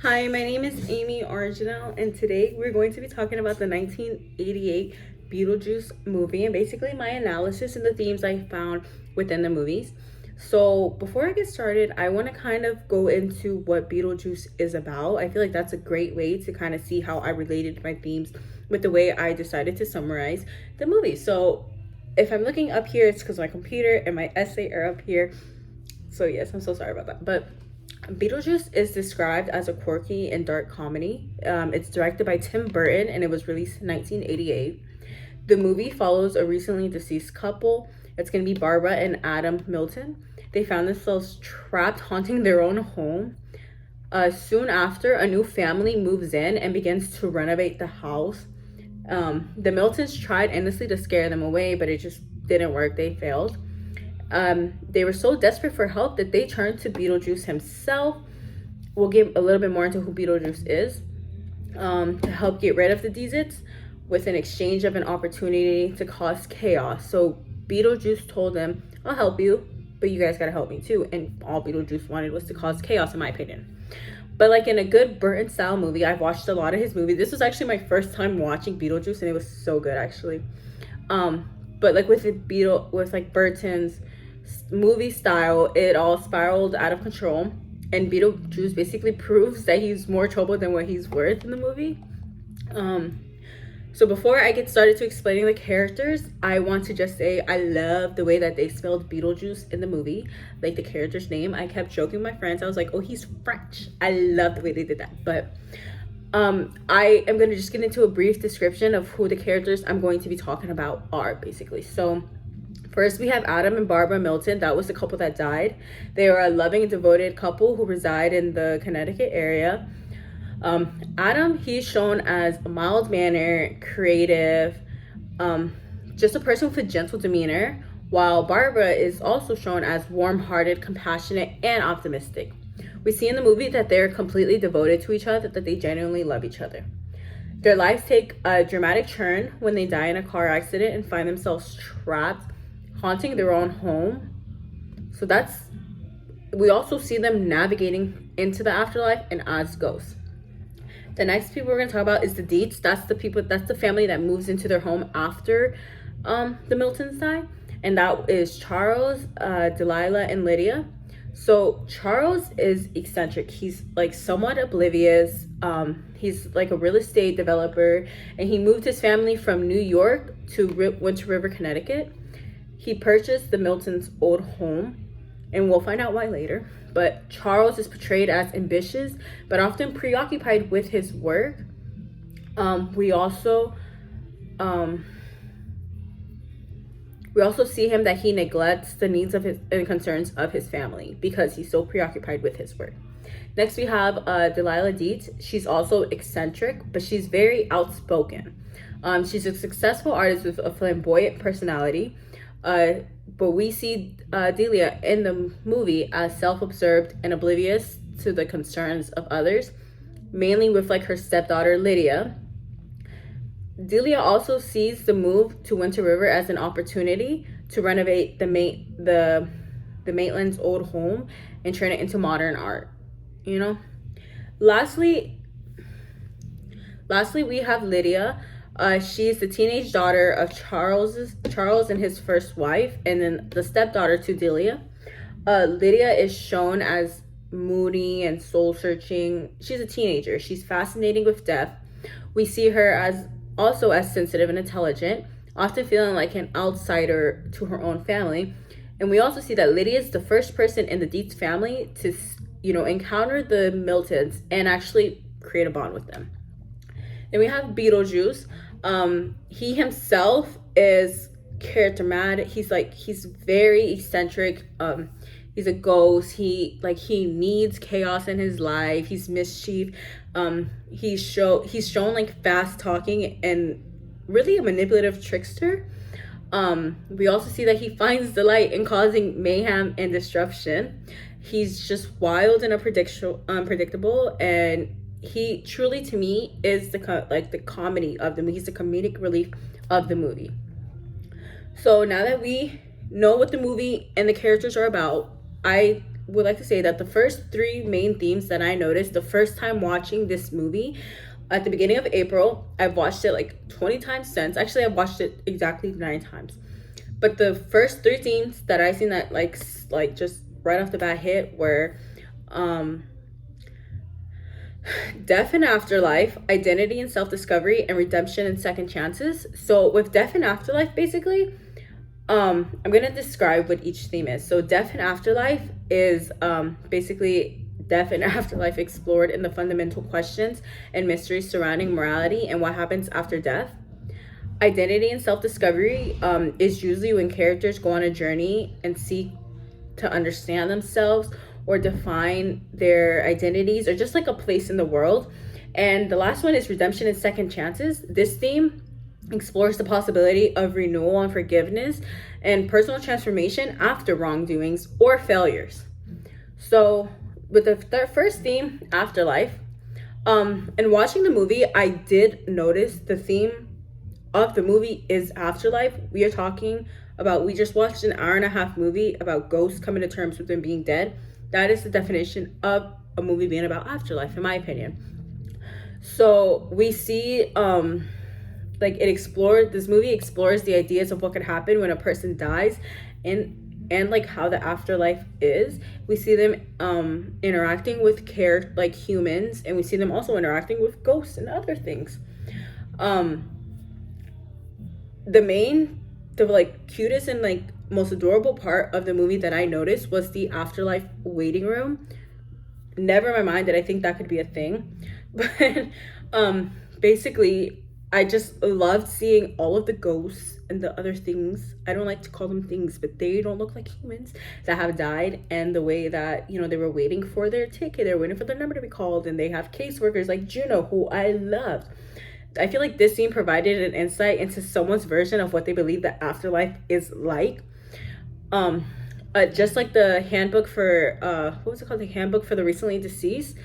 Hi, my name is Ammy Argenal, and today we're going to be talking about the 1988 Beetlejuice movie and basically my analysis and the themes I found within the movies. So, before I get started, I want to kind of go into what Beetlejuice is about. I feel like that's a great way to kind of see how I related my themes with the way I decided to summarize the movie. So, if I'm looking up here, it's because my computer and my essay are up here. So, yes, I'm so sorry about that. But Beetlejuice is described as a quirky and dark comedy. It's directed by Tim Burton and it was released in 1988. The movie follows a recently deceased couple. It's going to be Barbara and Adam Milton. They found themselves trapped haunting their own home. Soon after, a new family moves in and begins to renovate the house. The Miltons tried endlessly to scare them away, but it just didn't work. They failed. They were so desperate for help that they turned to Beetlejuice himself. We'll get a little bit more into who Beetlejuice is, to help get rid of the Deezits with an exchange of an opportunity to cause chaos. So Beetlejuice told them, I'll help you, but you guys gotta help me too. And all Beetlejuice wanted was to cause chaos, in my opinion. But like in a good Burton style movie, I've watched a lot of his movies. This was actually my first time watching Beetlejuice, and it was so good actually. But like with like Burton's movie style, it all spiraled out of control, and Beetlejuice basically proves that he's more trouble than what he's worth in the movie. So before I get started to explaining the characters, I want to just say I love the way that they spelled Beetlejuice in the movie, like the character's name. I kept joking with my friends. I was like, oh, he's French. I love the way they did that. But I am going to just get into a brief description of who the characters I'm going to be talking about are, basically. So first, we have Adam and Barbara Milton. That was the couple that died. They are a loving and devoted couple who reside in the Connecticut area. Adam, he's shown as mild-mannered, creative, just a person with a gentle demeanor, while Barbara is also shown as warm-hearted, compassionate, and optimistic. We see in the movie that they're completely devoted to each other, that they genuinely love each other. Their lives take a dramatic turn when they die in a car accident and find themselves trapped, haunting their own home. So we also see them navigating into the afterlife and as ghosts. The next people we're going to talk about is the Deets. That's the family that moves into their home after the Miltons die. And that is Charles, Delilah, and Lydia. So Charles is eccentric. He's like somewhat oblivious. He's like a real estate developer, and he moved his family from New York to Winter River, Connecticut. He purchased the Miltons' old home, and we'll find out why later. But Charles is portrayed as ambitious, but often preoccupied with his work. We also see him that he neglects the needs of his and concerns of his family because he's so preoccupied with his work. Next, we have Delilah Deet. She's also eccentric, but she's very outspoken. She's a successful artist with a flamboyant personality. But we see Delia in the movie as self-absorbed and oblivious to the concerns of others, mainly with like her stepdaughter Lydia. Delia also sees the move to Winter River as an opportunity to renovate the Maitland's old home and turn it into modern art. Lastly, we have Lydia. She's the teenage daughter of Charles and his first wife, and then the stepdaughter to Delia. Lydia is shown as moody and soul-searching. She's a teenager. She's fascinating with death. We see her as sensitive and intelligent, often feeling like an outsider to her own family. And we also see that Lydia is the first person in the Deets family to, encounter the Miltons and actually create a bond with them. Then we have Beetlejuice. He himself is charismatic. He's very eccentric. He's a ghost. He needs chaos in his life. He's mischief. He's shown like fast talking and really a manipulative trickster. We also see that he finds delight in causing mayhem and disruption. He's just wild and unpredictable, and he truly, to me, is the comedy of the movie. He's the comedic relief of the movie. So now that we know what the movie and the characters are about, I would like to say that the first three main themes that I noticed the first time watching this movie at the beginning of April, I've watched it like 20 times since. Actually, I've watched it exactly 9 times. But the first three themes that I seen that like just right off the bat hit were death and afterlife, identity and self-discovery, and redemption and second chances. So with death and afterlife, basically, I'm gonna describe what each theme is. So death and afterlife is basically death and afterlife explored in the fundamental questions and mysteries surrounding morality and what happens after death. Identity and self-discovery is usually when characters go on a journey and seek to understand themselves or define their identities or just like a place in the world. And the last one is redemption and second chances. This theme explores the possibility of renewal and forgiveness and personal transformation after wrongdoings or failures. So with the first theme, afterlife, and watching the movie, I did notice the theme of the movie is afterlife. We are talking about, we just watched an hour-and-a-half movie about ghosts coming to terms with them being dead. That is the definition of a movie being about afterlife, in my opinion. So we see this movie explores the ideas of what could happen when a person dies and like how the afterlife is. We see them interacting with humans, and we see them also interacting with ghosts and other things. The cutest and most adorable part of the movie that I noticed was the afterlife waiting room. Never in my mind did I think that could be a thing, but basically I just loved seeing all of the ghosts and the other things. I don't like to call them things, but they don't look like humans that have died, and the way that they were waiting for their ticket, they were waiting for their number to be called, and they have caseworkers like Juno, who I loved. I feel like this scene provided an insight into someone's version of what they believe the afterlife is like. Just like the handbook for what was it called? The handbook for the recently deceased.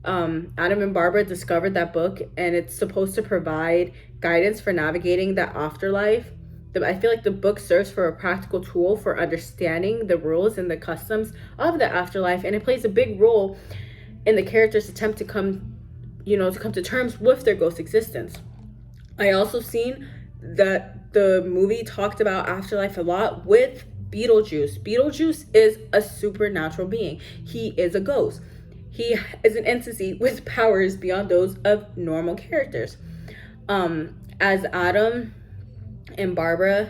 Adam and Barbara discovered that book, and it's supposed to provide guidance for navigating the afterlife. I feel like the book serves for a practical tool for understanding the rules and the customs of the afterlife, and it plays a big role in the characters' attempt to come to terms with their ghost existence. I also seen that the movie talked about afterlife a lot with Beetlejuice. Beetlejuice is a supernatural being. He is a ghost. He is an entity with powers beyond those of normal characters. As Adam and Barbara,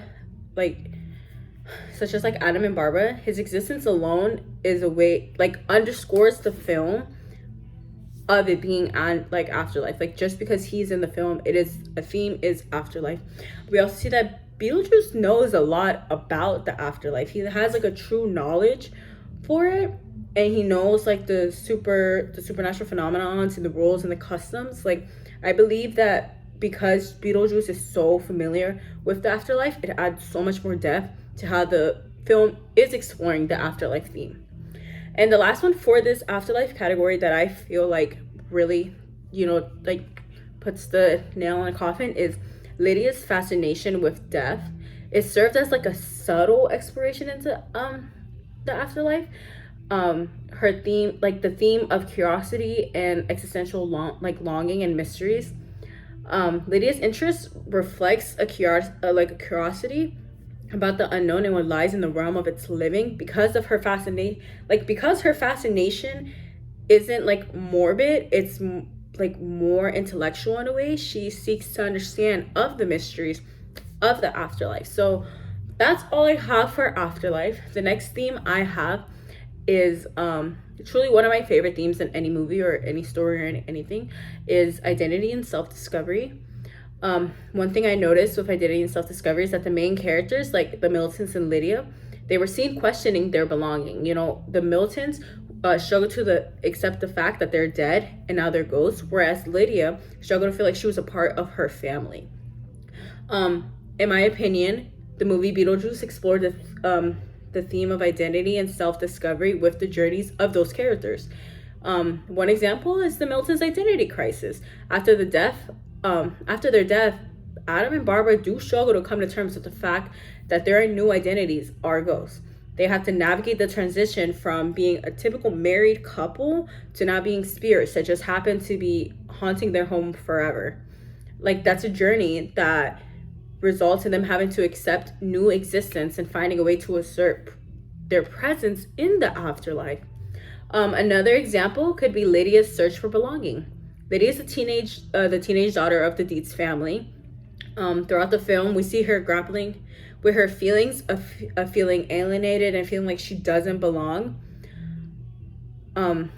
such as Adam and Barbara, his existence alone is a way, underscores the film of it being on afterlife. Just because he's in the film, it is a theme is afterlife. We also see that Beetlejuice knows a lot about the afterlife. He has a true knowledge for it, and he knows the supernatural phenomenons and the rules and the customs. I believe that because Beetlejuice is so familiar with the afterlife, it adds so much more depth to how the film is exploring the afterlife theme. And the last one for this afterlife category that I feel really, puts the nail in the coffin is Lydia's fascination with death. It served as a subtle exploration into the afterlife. Her theme, the theme of curiosity and existential longing and mysteries. Lydia's interest reflects a curiosity about the unknown and what lies in the realm of its living because of her fascination. Because her fascination isn't morbid, it's more intellectual in a way. She seeks to understand of the mysteries of the afterlife. So that's all I have for afterlife. The next theme I have is truly one of my favorite themes in any movie or any story or anything, is identity and self-discovery. One thing I noticed with identity and self-discovery is that the main characters, the Miltons and Lydia, they were seen questioning their belonging. The Miltons struggled to accept the fact that they're dead and now they're ghosts, whereas Lydia struggled to feel like she was a part of her family. In my opinion, the movie Beetlejuice explored the theme of identity and self-discovery with the journeys of those characters. One example is the Miltons' identity crisis. After their death, Adam and Barbara do struggle to come to terms with the fact that their new identities are ghosts. They have to navigate the transition from being a typical married couple to now being spirits that just happen to be haunting their home forever. Like, that's a journey that results in them having to accept new existence and finding a way to assert their presence in the afterlife. Another example could be Lydia's search for belonging. Lydia is the teenage daughter of the Dietz family. Throughout the film, we see her grappling with her feelings of feeling alienated and feeling like she doesn't belong.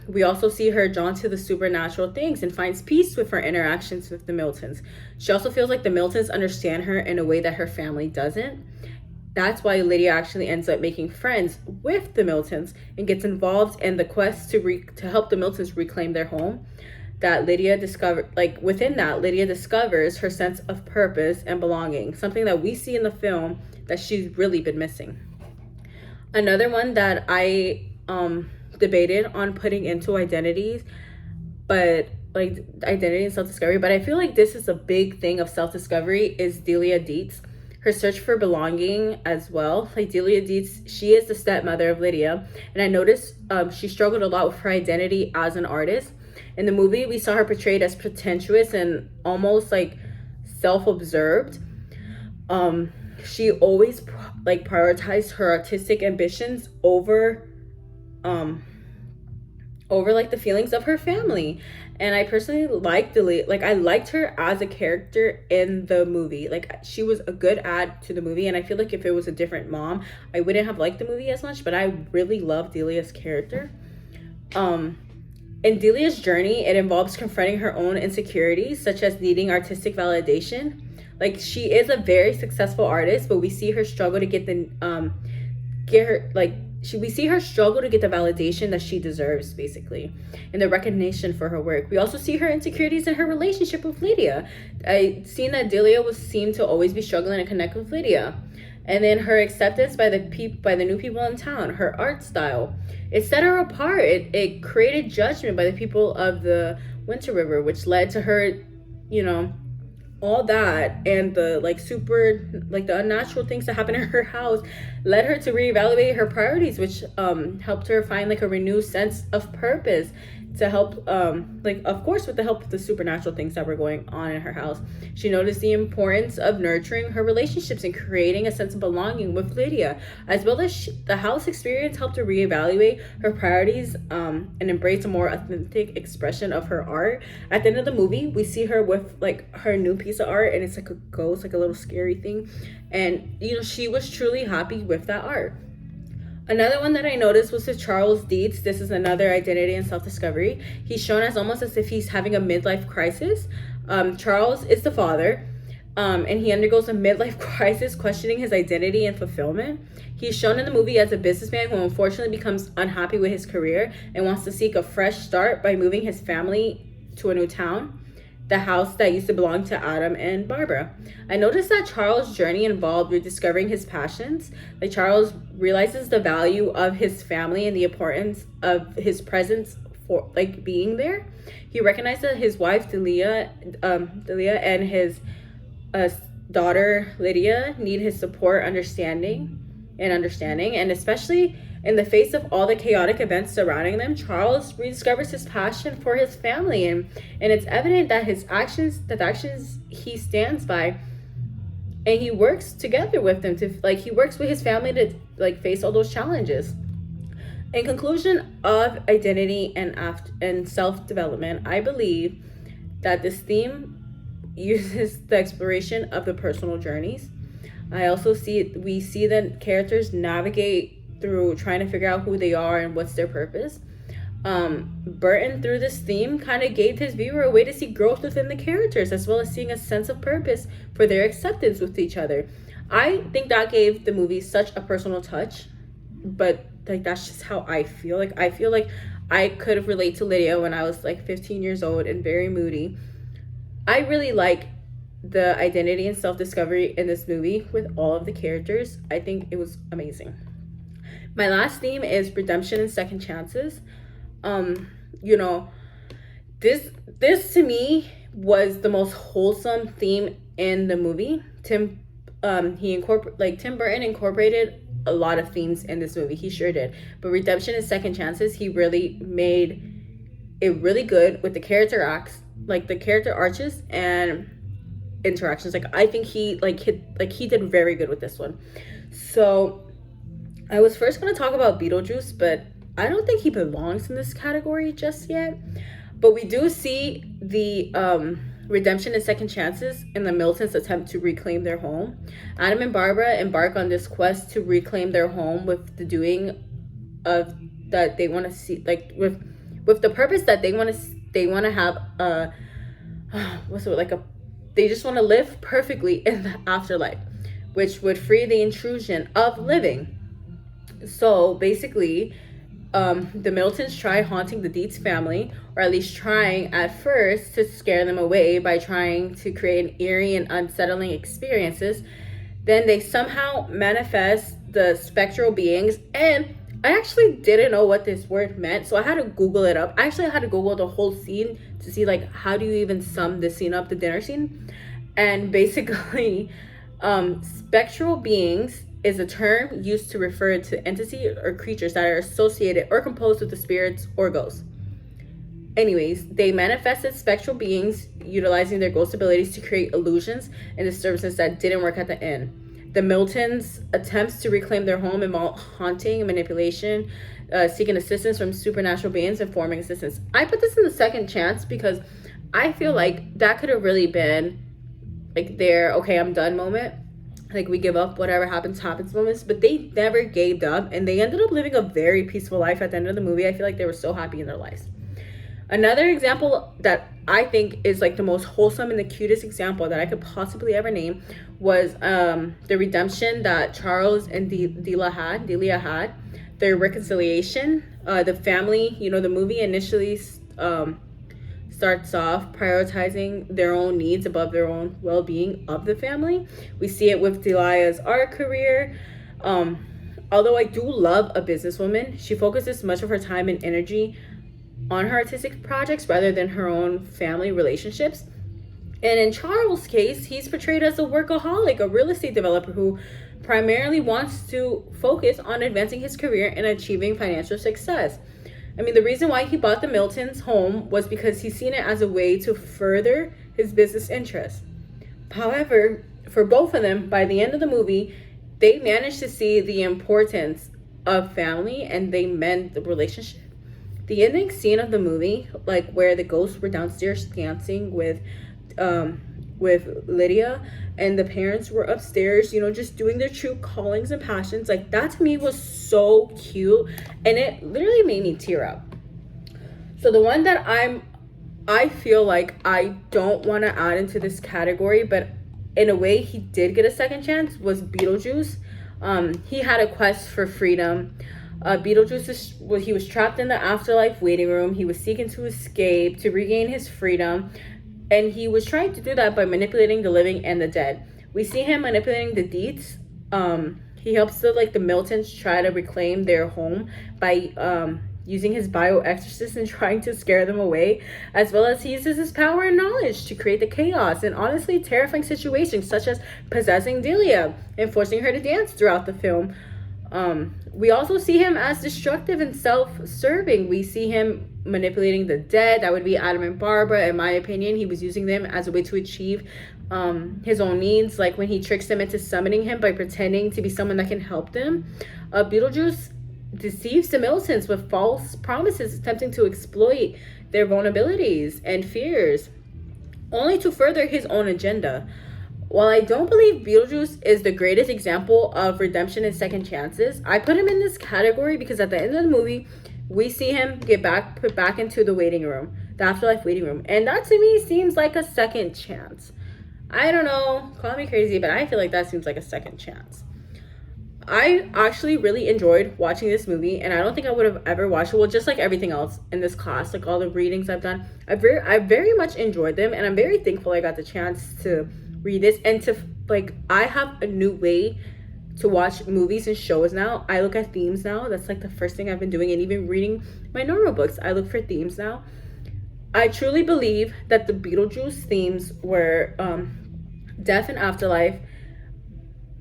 We also see her drawn to the supernatural things and finds peace with her interactions with the Miltons. She also feels like the Miltons understand her in a way that her family doesn't. That's why Lydia actually ends up making friends with the Miltons and gets involved in the quest to help the Miltons reclaim their home. That Lydia Lydia discovers her sense of purpose and belonging, something that we see in the film that she's really been missing. Another one that I debated on putting into identities, but like identity and self-discovery, but I feel like this is a big thing of self-discovery, is Delia Dietz. Her search for belonging as well. Like, Delia Dietz, she is the stepmother of Lydia, and I noticed she struggled a lot with her identity as an artist. In the movie, we saw her portrayed as pretentious and almost like self-absorbed. She always prioritized her artistic ambitions over like the feelings of her family. And I personally liked I liked her as a character in the movie. Like, she was a good add to the movie, and I feel like if it was a different mom, I wouldn't have liked the movie as much, but I really love Delia's character. In Delia's journey, it involves confronting her own insecurities, such as needing artistic validation. Like, she is a very successful artist, but we see her struggle to get the validation that she deserves, basically, and the recognition for her work. We also see her insecurities in her relationship with Lydia. I seen that Delia seemed to always be struggling to connect with Lydia. And then her acceptance by the new people in town, her art style, it set her apart. It created judgment by the people of the Winter River, which led to her, all that, and the the unnatural things that happen in her house led her to reevaluate her priorities, which helped her find a renewed sense of purpose to help of course with the help of the supernatural things that were going on in her house. She noticed the importance of nurturing her relationships and creating a sense of belonging with Lydia, as well as the house experience helped her reevaluate her priorities and embrace a more authentic expression of her art. At the end of the movie, we see her with her new piece of art, and it's like a ghost, like a little scary thing, and she was truly happy with that art. Another one that I noticed was with Charles Dietz. This is another identity and self-discovery. He's shown as almost as if he's having a midlife crisis. Charles is the father, and he undergoes a midlife crisis, questioning his identity and fulfillment. He's shown in the movie as a businessman who unfortunately becomes unhappy with his career and wants to seek a fresh start by moving his family to a new town, the house that used to belong to Adam and Barbara. I noticed that Charles' journey involved rediscovering his passions. Like, Charles realizes the value of his family and the importance of his presence for being there. He recognized that his wife Delia and his daughter Lydia need his support, understanding, and especially in the face of all the chaotic events surrounding them, Charles rediscovers his passion for his family, and it's evident that the actions he stands by, and he works together with them he works with his family to face all those challenges. In conclusion of identity and self-development, I believe that this theme uses the exploration of the personal journeys. We see the characters navigate through trying to figure out who they are and what's their purpose. Burton, through this theme, kind of gave his viewer a way to see growth within the characters, as well as seeing a sense of purpose for their acceptance with each other. I think that gave the movie such a personal touch, but that's just how I feel. I feel like I could relate to Lydia when I was 15 years old and very moody. I really like the identity and self-discovery in this movie with all of the characters. I think it was amazing. My last theme is redemption and second chances. This to me was the most wholesome theme in the movie. Tim Burton incorporated a lot of themes in this movie. He sure did. But redemption and second chances, he really made it really good with the character arcs, like the character arches and interactions. Like I think he did very good with this one. So I was first going to talk about Beetlejuice, but I don't think he belongs in this category just yet. But we do see the redemption and second chances in the Miltons' attempt to reclaim their home. Adam and Barbara embark on this quest to reclaim their home with the doing of that they want to see, like with the purpose that they want to have a they just want to live perfectly in the afterlife, which would free the intrusion of living. So basically, the Miltons try haunting the Dietz family, or at least trying at first to scare them away by trying to create an eerie and unsettling experiences. Then they somehow manifest the spectral beings, and I actually didn't know what this word meant, so I had to Google it up. I actually had to Google the whole scene to see, like, how do you even sum this scene up, the dinner scene? And basically, spectral beings is a term used to refer to entities or creatures that are associated or composed with the spirits or ghosts. Anyways, they manifested spectral beings utilizing their ghost abilities to create illusions and disturbances that didn't work at the end. The Miltons' attempts to reclaim their home involve haunting, manipulation, seeking assistance from supernatural beings, and forming assistance. I put this in the second chance because I feel like that could have really been like their okay, I'm done moment. Like, we give up, whatever happens moments. But they never gave up, and they ended up living a very peaceful life at the end of the movie. I feel like they were so happy in their lives. Another example that I think is like the most wholesome and the cutest example that I could possibly ever name was the redemption that Charles and Delia had, their reconciliation. The family, the movie initially starts off prioritizing their own needs above their own well-being of the family. We see it with Delia's art career. Although I do love a businesswoman, she focuses much of her time and energy on her artistic projects rather than her own family relationships. And in Charles' case, he's portrayed as a workaholic, a real estate developer who primarily wants to focus on advancing his career and achieving financial success. I mean, the reason why he bought the Miltons' home was because he's seen it as a way to further his business interests. However, for both of them, by the end of the movie, they managed to see the importance of family and they mend the relationship. The ending scene of the movie, like where the ghosts were downstairs dancing with Lydia and the parents were upstairs, just doing their true callings and passions, like that to me was so cute and it literally made me tear up. So the one that I feel like I don't want to add into this category, but in a way he did get a second chance, was Beetlejuice. He had a quest for freedom. Beetlejuice he was trapped in the afterlife waiting room. He was seeking to escape to regain his freedom, and he was trying to do that by manipulating the living and the dead. We see him manipulating the Dietz. He helps the Miltons try to reclaim their home by using his bioexorcist and trying to scare them away, as well as he uses his power and knowledge to create the chaos and honestly terrifying situations such as possessing Delia and forcing her to dance throughout the film. We also see him as destructive and self-serving. We see him manipulating the dead. That would be Adam and Barbara. In my opinion, he was using them as a way to achieve his own needs, like when he tricks them into summoning him by pretending to be someone that can help them. Beetlejuice deceives the Miltons with false promises, attempting to exploit their vulnerabilities and fears, only to further his own agenda. While I don't believe Beetlejuice is the greatest example of redemption and second chances, I put him in this category because at the end of the movie, we see him put back into the waiting room, the afterlife waiting room. And that to me seems like a second chance. I don't know, call me crazy, but I feel like that seems like a second chance. I actually really enjoyed watching this movie, and I don't think I would have ever watched it. Well, just like everything else in this class, like all the readings I've done, I very much enjoyed them, and I'm very thankful I got the chance to read this and to I have a new way to watch movies and shows now. I look at themes now. That's like the first thing I've been doing, and even reading my normal books, I look for themes now. I truly believe that the Beetlejuice themes were death and afterlife.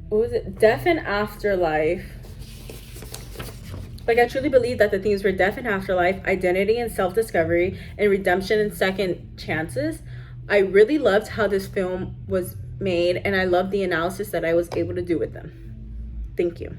What was it? Death and afterlife. Like, I truly believe that the themes were death and afterlife, identity and self discovery, and redemption and second chances. I really loved how this film was made, and I loved the analysis that I was able to do with them. Thank you.